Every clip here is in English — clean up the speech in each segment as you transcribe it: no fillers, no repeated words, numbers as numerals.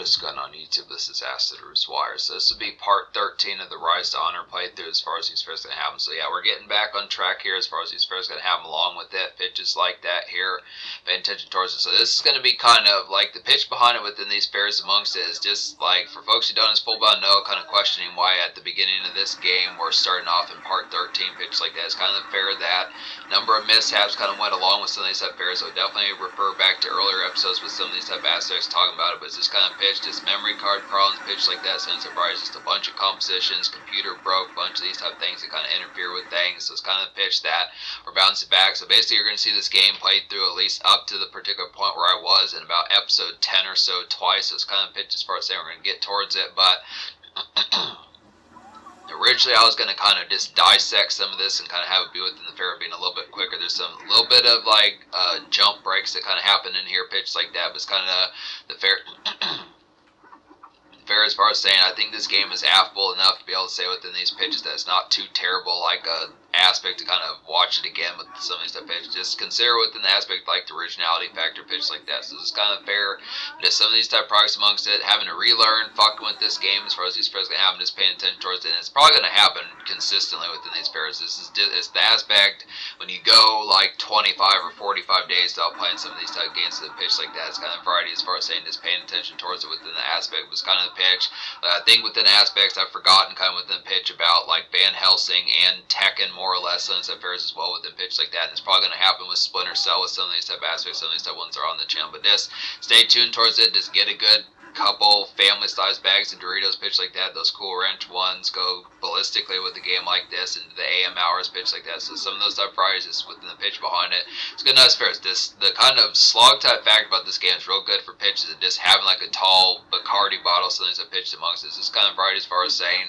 What is going on YouTube? This is Acid Roots Wire. So this would be part 13 of the Rise to Honor playthrough as far as these fairs going to happen. So yeah, we're getting back on track here as far as these fairs going to happen along with it. Pitches like that here. Pay attention towards it. So this is going to be kind of like the pitch behind it within these fairs amongst it is just like, for folks who don't as full bound know, kind of questioning why at the beginning of this game we're starting off in part 13. Pitches like that. It's kind of the fair that number of mishaps kind of went along with some of these type fairs. So definitely refer back to earlier episodes with some of these type aspects talking about it. But it's just kind of pitch, just memory card problems, pitch like that, since it's just a bunch of compositions, computer broke, bunch of these type of things that kind of interfere with things. So it's kind of the pitch that we're bouncing back. So basically you're going to see this game played through at least up to the particular point where I was in about episode 10 or so twice. So it's kind of pitch as far as saying we're going to get towards it, but originally I was going to kind of just dissect some of this and kind of have it be within the fair being a little bit quicker. There's some little bit of like jump breaks that kind of happen in here, pitch like that, but it's kind of the fair fair as far as saying I think this game is affable enough to be able to say within these pitches that it's not too terrible like a aspect to kind of watch it again with some of these type pitches. Just consider within the aspect like the originality factor pitch like that. So this is kind of fair. Just some of these type products amongst it, having to relearn fucking with this game as far as these fairs gonna happen, just paying attention towards it. And it's probably gonna happen consistently within these fairs. This is just, it's the aspect when you go like 25 or 45 days without playing some of these type games to the pitch like that. It's kind of variety as far as saying just paying attention towards it within the aspect was kind of the pitch. I think within aspects I've forgotten kind of within the pitch about like Van Helsing and Tekken more or less on some fairs as well within pitch like that. And it's probably going to happen with Splinter Cell with some of these type aspects. Some of these type ones are on the channel, but just stay tuned towards it. Just get a good couple family size bags of Doritos pitch like that. Those Cool Ranch ones go ballistically with a game like this into the AM hours pitch like that. So some of those type fries is within the pitch behind it. It's good nice fairs. The kind of slog type fact about this game is real good for pitches and just having like a tall Bacardi bottle, so there's a pitch amongst this. It's kind of right as far as saying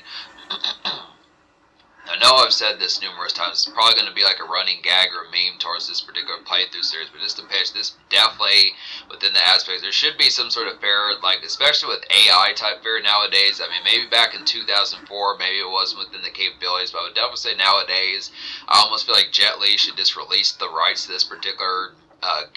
I know I've said this numerous times, it's probably going to be like a running gag or a meme towards this particular playthrough series, but just to pitch, this definitely within the aspects, there should be some sort of fair, like especially with AI type fair nowadays. I mean, maybe back in 2004, maybe it wasn't within the capabilities, but I would definitely say nowadays, I almost feel like Jet Li should just release the rights to this particular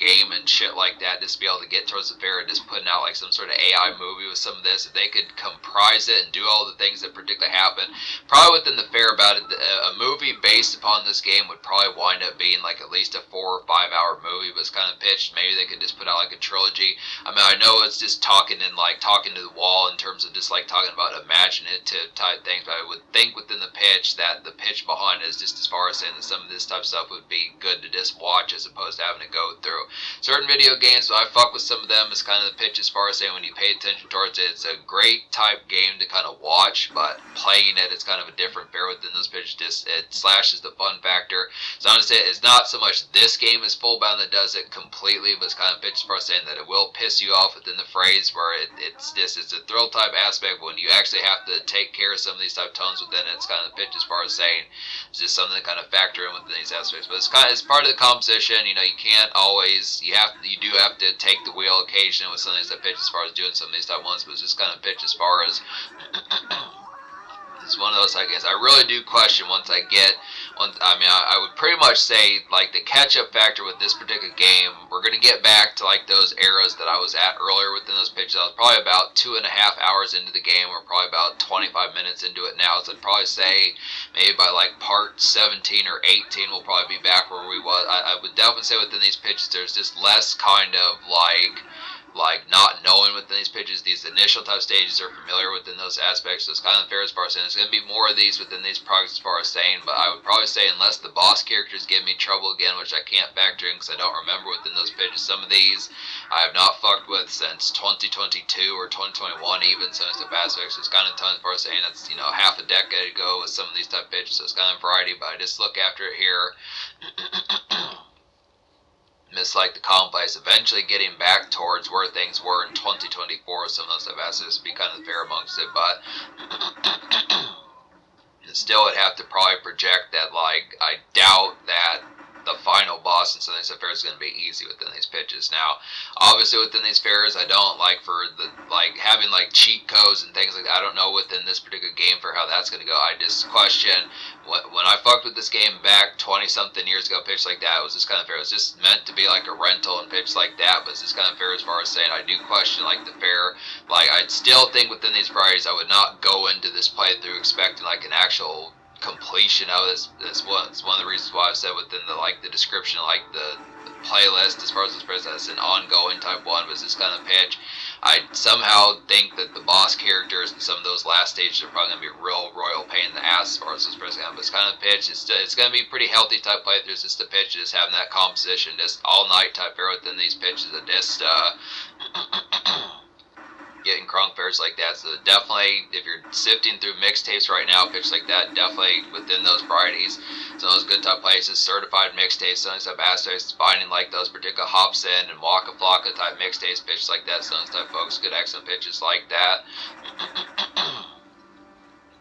game and shit like that, just be able to get towards the fair and just putting out like some sort of AI movie with some of this. If they could comprise it and do all the things that particularly happen, probably within the fair about it, a movie based upon this game would probably wind up being like at least a 4 or 5 hour movie, but it's kind of pitched. Maybe they could just put out like a trilogy. I mean, I know it's just talking and like talking to the wall in terms of just like talking about imaginative type things, but I would think within the pitch that the pitch behind it is just as far as saying that some of this type of stuff would be good to just watch as opposed to having to go through certain video games. But I fuck with some of them. It's kind of the pitch as far as saying when you pay attention towards it, it's a great type game to kind of watch, but playing it, it's kind of a different fare within those pitches. Just it slashes the fun factor. So I'm gonna say it's not so much this game is full bound that does it completely, but it's kind of pitch as far as saying that it will piss you off within the phrase where it's a thrill type aspect. But when you actually have to take care of some of these type tones within it, it's kind of the pitch as far as saying it's just something to kind of factor in within these aspects. But it's part of the composition. You know, you can't always. You do have to take the wheel occasionally with some of these that pitch as far as doing some of these type ones, but it's just kind of pitch as far as it's one of those, I guess. I really do question once I get I would pretty much say like the catch-up factor with this particular game, we're going to get back to like those eras that I was at earlier within those pitches. I was probably about 2.5 hours into the game. We're probably about 25 minutes into it now, so I'd probably say maybe by like part 17 or 18 we'll probably be back where we was. I would definitely say within these pitches there's just less kind of like not knowing within these pitches. These initial type stages are familiar within those aspects, so it's kind of fair as far as saying there's going to be more of these within these products as far as saying, but I would probably say unless the boss characters give me trouble again, which I can't factor in because I don't remember within those pitches. Some of these I have not fucked with since 2022 or 2021 even, so it's the aspects. So it's kind of tough as far as saying that's, you know, half a decade ago with some of these type pitches, so it's kind of variety, but I just look after it here. Miss like the complex, eventually getting back towards where things were in 2024. Some of those have asked us to be kind of fair amongst it, but still would have to probably project that like I doubt that the final boss in some of these affairs is going to be easy within these pitches. Now, obviously within these fairs, I don't like for the having cheat codes and things like that. I don't know within this particular game for how that's going to go. I just question when I fucked with this game back 20-something years ago, pitch like that, it was just kind of fair. It was just meant to be like a rental and pitch like that, but it's just kind of fair as far as saying I do question the fair. I'd still think within these priorities I would not go into this playthrough expecting an actual completion of this. It's one of the reasons why I've said within the description, the playlist as far as this process, an ongoing type one was this kind of pitch. I somehow think that the boss characters in some of those last stages are probably going to be a real royal pain in the ass as far as this process. But it's kind of pitch. It's going to be pretty healthy type playthroughs. Just the pitch, just having that composition, just all night type fair within these pitches, and just getting crunk fairs like that. So definitely, if you're sifting through mixtapes right now, pitch like that, definitely within those varieties, some of those good type places, certified mixtapes, some of those type aspects, finding those particular Hopsin and Waka Flocka type mixtapes, pitches like that, some of those type folks, good excellent pitches like that.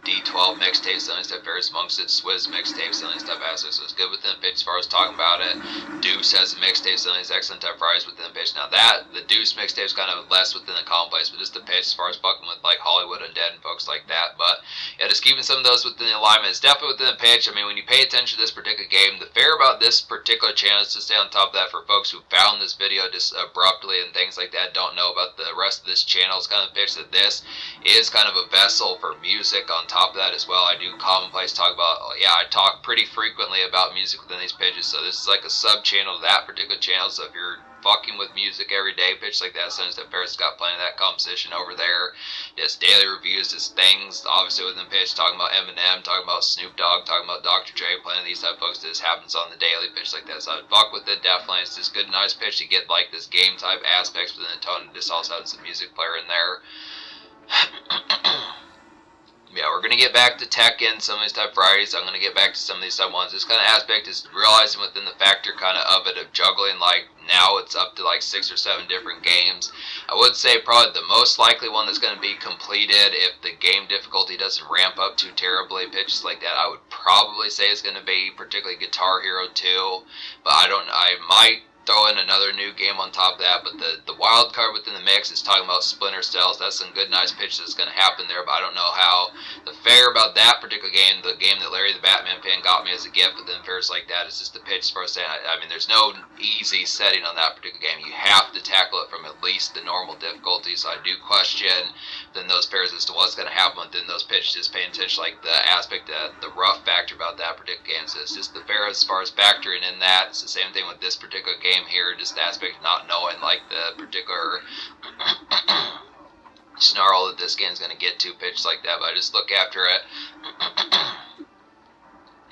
D12 mixtapes, some of these type fairs amongst it, Swizz mixtapes, some of these type aspects, so it's good within the pitch as far as talking about it. Deuce has a mixtape, some of these excellent type varieties within the pitch. Now the Deuce mixtape is kind of less within the complex, but just the pitch as far as fucking with Hollywood Undead and folks like that. But yeah, just keeping some of those within the alignment is definitely within the pitch. I mean, when you pay attention to this particular game, the fair about this particular channel is to stay on top of that. For folks who found this video just abruptly and things like that, don't know about the rest of this channel, it's kind of pitch that this is kind of a vessel for music on top of that as well. I do commonplace talk about, I talk pretty frequently about music within these pitches, so this is like a sub channel to that particular channel. So if you're fucking with music every day, pitch like that, since that Ferris got plenty of that composition over there. Just daily reviews, just things obviously within pitch, talking about Eminem, talking about Snoop Dogg, talking about Dr. Dre, plenty of these type of folks. This happens on the daily pitch like that, so I'd fuck with it definitely. It's just good, nice pitch to get this game type aspects within the tone, and just also have some music player in there. Yeah, we're going to get back to Tekken, some of these type varieties. I'm going to get back to some of these type ones. This kind of aspect is realizing within the factor kind of it of juggling, now it's up to 6 or 7 different games. I would say probably the most likely one that's going to be completed if the game difficulty doesn't ramp up too terribly, pitches like that, I would probably say is going to be particularly Guitar Hero 2, but I might throw in another new game on top of that, but the wild card within the mix is talking about Splinter Cells. That's some good, nice pitch that's going to happen there, but I don't know how the fair about that particular game, the game that Larry the Batman fan got me as a gift, but then fairs like that is just the pitch as far as saying, I mean, there's no easy setting on that particular game. You have to tackle it from at least the normal difficulty, so I do question then those fairs as to what's going to happen within those pitches, just paying attention the aspect, the rough factor about that particular game. So it's just the fair as far as factoring in that. It's the same thing with this particular game here, just the aspect of not knowing the particular snarl that this game's going to get to, pitch like that, but I just look after it.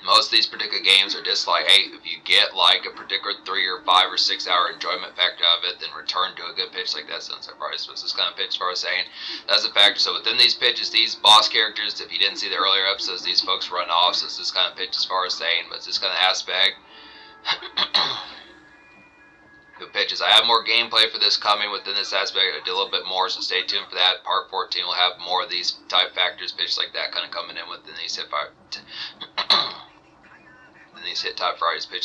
Most of these particular games are just hey, if you get a particular 3 or 5 or 6 hour enjoyment factor out of it, then return to a good pitch like that. So it's this kind of pitch as far as saying that's a factor. So within these pitches, these boss characters, if you didn't see the earlier episodes, these folks run off, so it's this kind of pitch as far as saying, but it's this kind of aspect. Good pitches. I have more gameplay for this coming within this aspect. I did a little bit more, so stay tuned for that. Part 14 will have more of these type factors, pitches like that, kind of coming in within these hit type varieties, pitch like